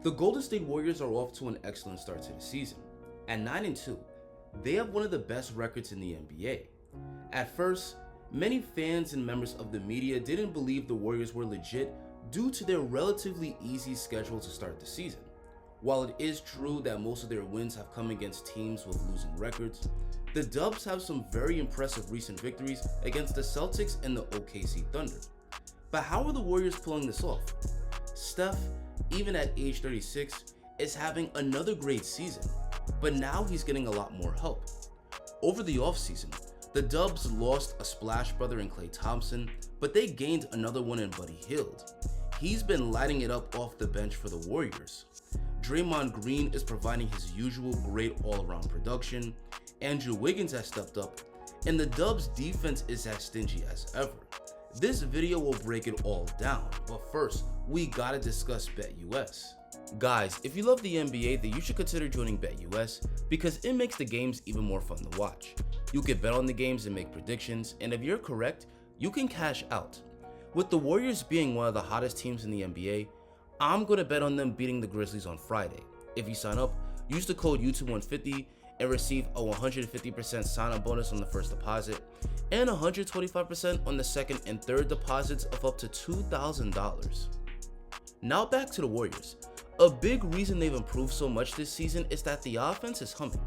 The Golden State Warriors are off to an excellent start to the season. At 9-2, they have one of the best records in the NBA. At first, many fans and members of the media didn't believe the Warriors were legit due to their relatively easy schedule to start the season. While it is true that most of their wins have come against teams with losing records, the Dubs have some very impressive recent victories against the Celtics and the OKC Thunder. But how are the Warriors pulling this off? Steph, even at age 36, is having another great season, but now he's getting a lot more help. Over the offseason, the Dubs lost a splash brother in Klay Thompson, but they gained another one in Buddy Hield. He's been lighting it up off the bench for the Warriors. Draymond Green is providing his usual great all-around production, Andrew Wiggins has stepped up, and the Dubs defense is as stingy as ever. This video will break it all down, but first, we gotta discuss BetUS. Guys, if you love the NBA, then you should consider joining BetUS because it makes the games even more fun to watch. You can bet on the games and make predictions, and if you're correct, you can cash out. With the Warriors being one of the hottest teams in the NBA, I'm gonna bet on them beating the Grizzlies on Friday. If you sign up, use the code YouTube150 and receive a 150% sign-up bonus on the first deposit and 125% on the second and third deposits of up to $2,000. Now back to the Warriors. A big reason they've improved so much this season is that the offense is humming.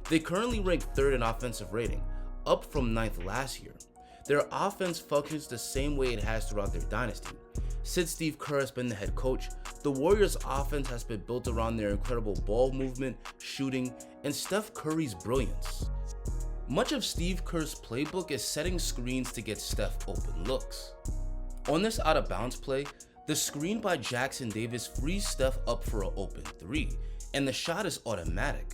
They currently rank 3rd in offensive rating, up from 9th last year. Their offense functions the same way it has throughout their dynasty. Since Steph Curry has been the head coach, the Warriors' offense has been built around their incredible ball movement, shooting, and Steph Curry's brilliance. Much of Steve Kerr's playbook is setting screens to get Steph open looks. On this out-of-bounds play, the screen by Jackson-Davis frees Steph up for an open 3, and the shot is automatic.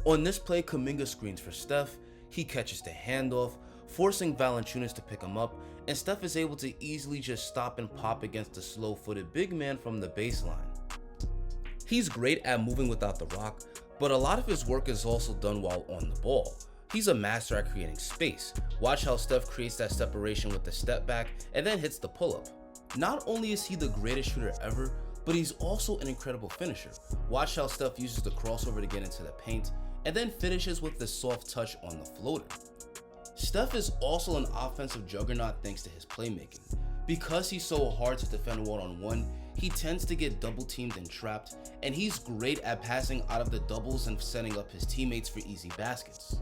On this play, Kuminga screens for Steph, he catches the handoff, forcing Valanciunas to pick him up, and Steph is able to easily just stop and pop against the slow-footed big man from the baseline. He's great at moving without the rock, but a lot of his work is also done while on the ball. He's a master at creating space. Watch how Steph creates that separation with the step back and then hits the pull-up. Not only is he the greatest shooter ever, but he's also an incredible finisher. Watch how Steph uses the crossover to get into the paint and then finishes with the soft touch on the floater. Steph is also an offensive juggernaut thanks to his playmaking. Because he's so hard to defend one-on-one, he tends to get double teamed and trapped, and he's great at passing out of the doubles and setting up his teammates for easy baskets.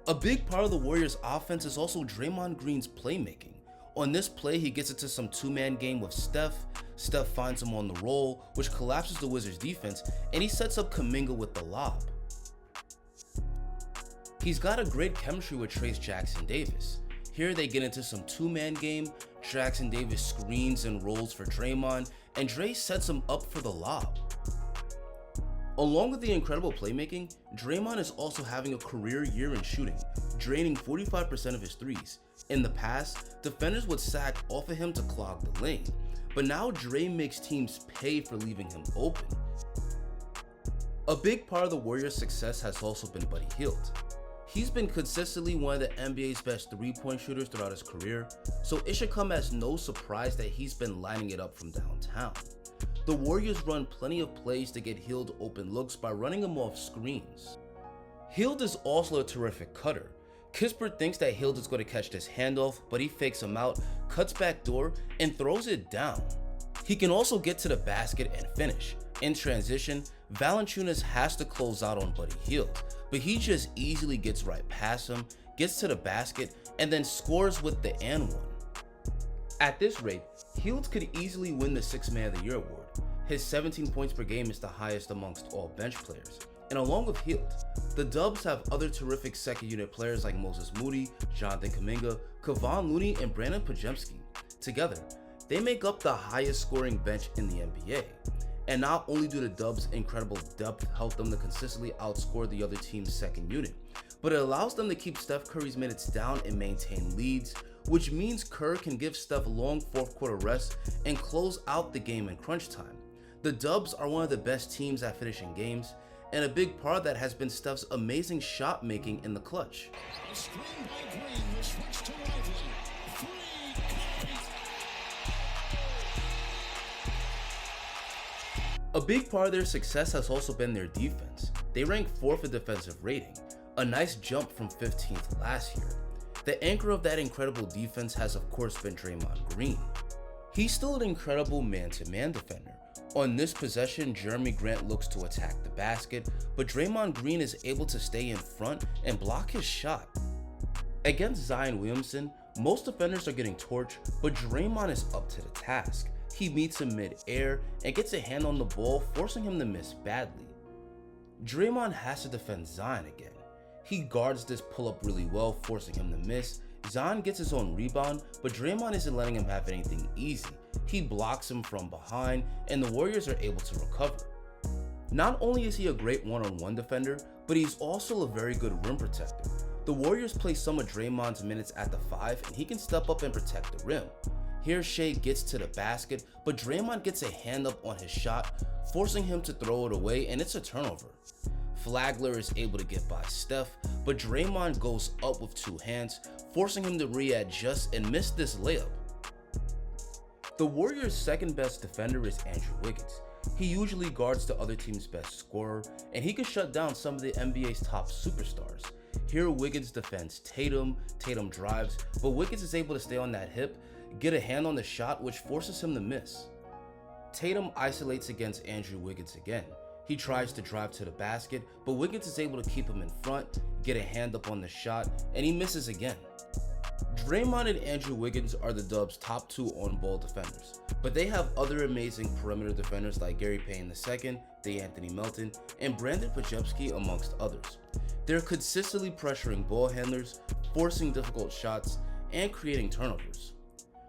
A big part of the Warriors' offense is also Draymond Green's playmaking. On this play, he gets into some two-man game with Steph. Steph finds him on the roll, which collapses the Wizards' defense, and he sets up Kuminga with the lob. He's got a great chemistry with Trayce Jackson-Davis. Here they get into some two-man game, Jackson-Davis screens and rolls for Draymond, and Dre sets him up for the lob. Along with the incredible playmaking, Draymond is also having a career year in shooting, draining 45% of his threes. In the past, defenders would sack off of him to clog the lane, but now Dre makes teams pay for leaving him open. A big part of the Warriors' success has also been Buddy Hield. He's been consistently one of the NBA's best three-point shooters throughout his career, so it should come as no surprise that he's been lining it up from downtown. The Warriors run plenty of plays to get Hield open looks by running him off screens. Hield is also a terrific cutter. Kispert thinks that Hield is going to catch this handoff, but he fakes him out, cuts back door, and throws it down. He can also get to the basket and finish. In transition, Valanciunas has to close out on Buddy Hield, but he just easily gets right past him, gets to the basket, and then scores with the and one. At this rate, Hield could easily win the 6th Man of the Year award. His 17 points per game is the highest amongst all bench players. And along with Hield, the Dubs have other terrific second unit players like Moses Moody, Jonathan Kuminga, Kevon Looney, and Brandon Podziemski. Together, they make up the highest scoring bench in the NBA. And not only do the Dubs' incredible depth help them to consistently outscore the other team's second unit, but it allows them to keep Steph Curry's minutes down and maintain leads, which means Kerr can give Steph long fourth quarter rests and close out the game in crunch time. The Dubs are one of the best teams at finishing games, and a big part of that has been Steph's amazing shot making in the clutch. A screen by Green, the switch to Lively. Three, A big part of their success has also been their defense. They rank 4th in defensive rating, a nice jump from 15th last year. The anchor of that incredible defense has of course been Draymond Green. He's still an incredible man-to-man defender. On this possession, Jerami Grant looks to attack the basket, but Draymond Green is able to stay in front and block his shot. Against Zion Williamson, most defenders are getting torched, but Draymond is up to the task. He meets him mid-air and gets a hand on the ball, forcing him to miss badly. Draymond has to defend Zion again. He guards this pull-up really well, forcing him to miss. Zion gets his own rebound, but Draymond isn't letting him have anything easy. He blocks him from behind, and the Warriors are able to recover. Not only is he a great one-on-one defender, but he's also a very good rim protector. The Warriors play some of Draymond's minutes at the 5, and he can step up and protect the rim. Here Shea gets to the basket, but Draymond gets a hand up on his shot, forcing him to throw it away, and it's a turnover. Flagler is able to get by Steph, but Draymond goes up with 2 hands, forcing him to readjust and miss this layup. The Warriors' second best defender is Andrew Wiggins. He usually guards the other team's best scorer, and he can shut down some of the NBA's top superstars. Here Wiggins defends Tatum drives, but Wiggins is able to stay on that hip, get a hand on the shot, which forces him to miss. Tatum isolates against Andrew Wiggins again. He tries to drive to the basket, but Wiggins is able to keep him in front, get a hand up on the shot, and he misses again. Draymond and Andrew Wiggins are the Dubs' top 2 on-ball defenders, but they have other amazing perimeter defenders like Gary Payton II, DeAnthony Melton, and Brandon Podziemski amongst others. They're consistently pressuring ball handlers, forcing difficult shots, and creating turnovers.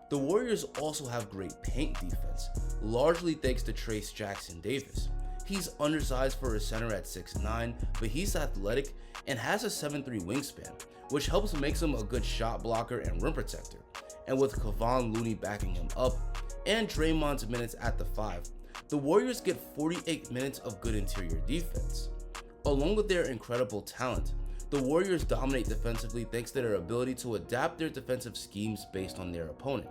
The Warriors also have great paint defense, largely thanks to Trayce Jackson-Davis. He's undersized for a center at 6'9", but he's athletic and has a 7'3" wingspan, which helps make him a good shot blocker and rim protector. And with Kevon Looney backing him up, and Draymond's minutes at the 5, the Warriors get 48 minutes of good interior defense. Along with their incredible talent, the Warriors dominate defensively thanks to their ability to adapt their defensive schemes based on their opponent.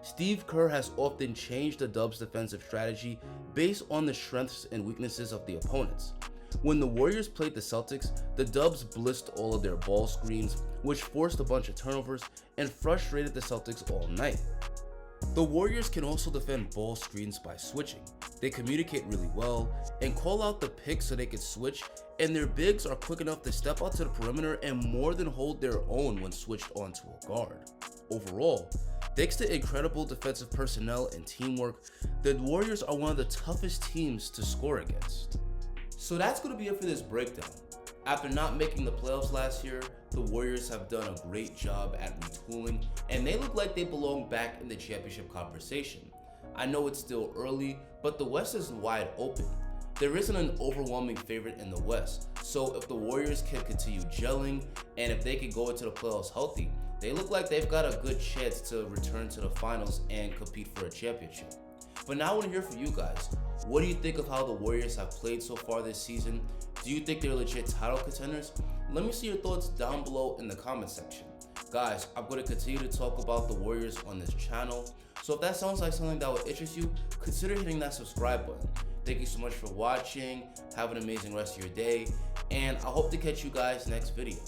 Steve Kerr has often changed the Dubs' defensive strategy based on the strengths and weaknesses of the opponents. When the Warriors played the Celtics, the Dubs blitzed all of their ball screens, which forced a bunch of turnovers and frustrated the Celtics all night. The Warriors can also defend ball screens by switching. They communicate really well and call out the pick so they can switch, and their bigs are quick enough to step out to the perimeter and more than hold their own when switched onto a guard. Overall, thanks to incredible defensive personnel and teamwork, the Warriors are one of the toughest teams to score against. So that's going to be it for this breakdown. After not making the playoffs last year, the Warriors have done a great job at retooling, and they look like they belong back in the championship conversation. I know it's still early, but the West is wide open. There isn't an overwhelming favorite in the West, so if the Warriors can continue gelling, and if they can go into the playoffs healthy, they look like they've got a good chance to return to the finals and compete for a championship. But now I want to hear from you guys. What do you think of how the Warriors have played so far this season? Do you think they're legit title contenders? Let me see your thoughts down below in the comment section. Guys, I'm going to continue to talk about the Warriors on this channel, so if that sounds like something that would interest you, consider hitting that subscribe button. Thank you so much for watching, have an amazing rest of your day, and I hope to catch you guys next video.